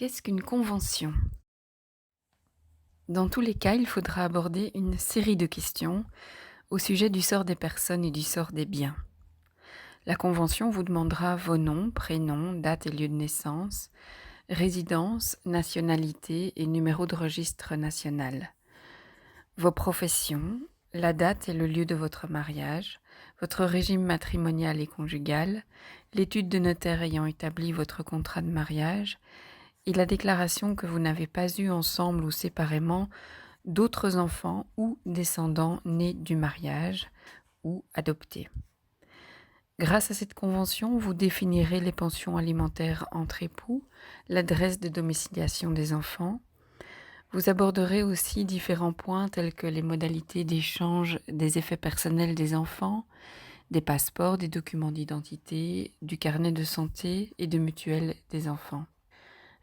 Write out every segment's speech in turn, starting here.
Qu'est-ce qu'une convention? Dans tous les cas, il faudra aborder une série de questions au sujet du sort des personnes et du sort des biens. La convention vous demandera vos noms, prénoms, date et lieu de naissance, résidence, nationalité et numéro de registre national. Vos professions, la date et le lieu de votre mariage, votre régime matrimonial et conjugal, l'étude de notaire ayant établi votre contrat de mariage et la déclaration que vous n'avez pas eu ensemble ou séparément d'autres enfants ou descendants nés du mariage ou adoptés. Grâce à cette convention, vous définirez les pensions alimentaires entre époux, l'adresse de domiciliation des enfants. Vous aborderez aussi différents points tels que les modalités d'échange des effets personnels des enfants, des passeports, des documents d'identité, du carnet de santé et de mutuelle des enfants.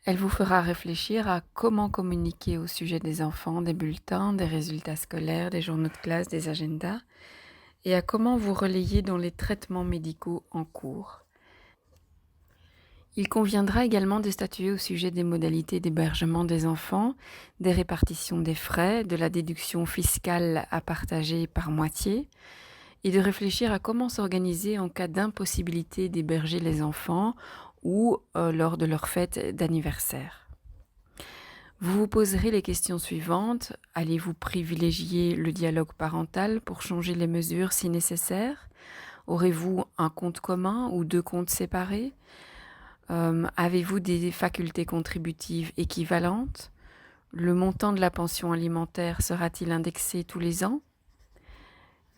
Elle vous fera réfléchir à comment communiquer au sujet des enfants, des bulletins, des résultats scolaires, des journaux de classe, des agendas, et à comment vous relayer dans les traitements médicaux en cours. Il conviendra également de statuer au sujet des modalités d'hébergement des enfants, des répartitions des frais, de la déduction fiscale à partager par moitié, et de réfléchir à comment s'organiser en cas d'impossibilité d'héberger les enfants ou lors de leur fête d'anniversaire. Vous vous poserez les questions suivantes. Allez-vous privilégier le dialogue parental pour changer les mesures si nécessaire? Aurez-vous un compte commun ou deux comptes séparés? Avez-vous des facultés contributives équivalentes? Le montant de la pension alimentaire sera-t-il indexé tous les ans?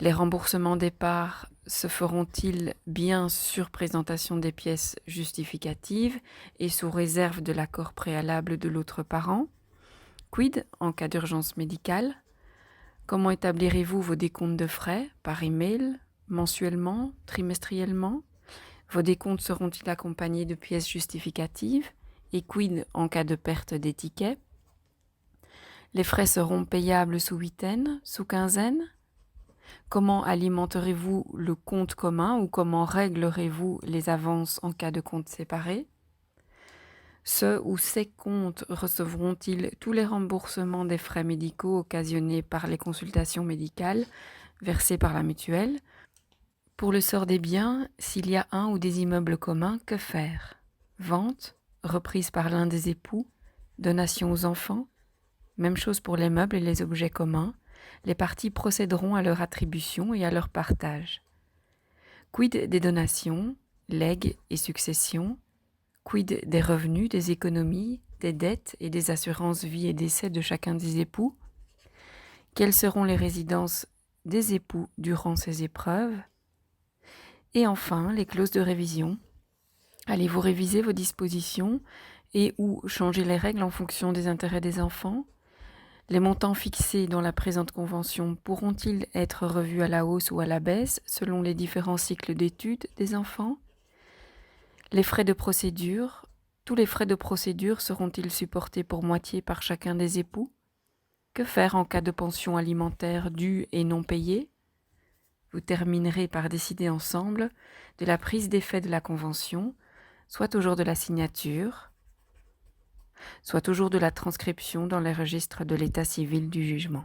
Les remboursements des parts se feront-ils bien sur présentation des pièces justificatives et sous réserve de l'accord préalable de l'autre parent? Quid en cas d'urgence médicale? Comment établirez-vous vos décomptes de frais? Par email, mensuellement, trimestriellement? Vos décomptes seront-ils accompagnés de pièces justificatives? Et quid en cas de perte des tickets? Les frais seront payables sous huitaine, sous quinzaine? Comment alimenterez-vous le compte commun ou comment réglerez-vous les avances en cas de compte séparé? Ce ou ces comptes recevront-ils tous les remboursements des frais médicaux occasionnés par les consultations médicales versées par la mutuelle? Pour le sort des biens, s'il y a un ou des immeubles communs, que faire? Vente, reprise par l'un des époux, donation aux enfants? Même chose pour les meubles et les objets communs. Les parties procéderont à leur attribution et à leur partage. Quid des donations, legs et successions? Quid des revenus, des économies, des dettes et des assurances vie et décès de chacun des époux? Quelles seront les résidences des époux durant ces épreuves? Et enfin, les clauses de révision. Allez-vous réviser vos dispositions et ou changer les règles en fonction des intérêts des enfants? Les montants fixés dans la présente convention pourront-ils être revus à la hausse ou à la baisse selon les différents cycles d'études des enfants? Les frais de procédure, tous les frais de procédure seront-ils supportés pour moitié par chacun des époux? Que faire en cas de pension alimentaire due et non payée? Vous terminerez par décider ensemble de la prise d'effet de la convention, soit au jour de la signature, soit au jour de la transcription dans les registres de l'état civil du jugement.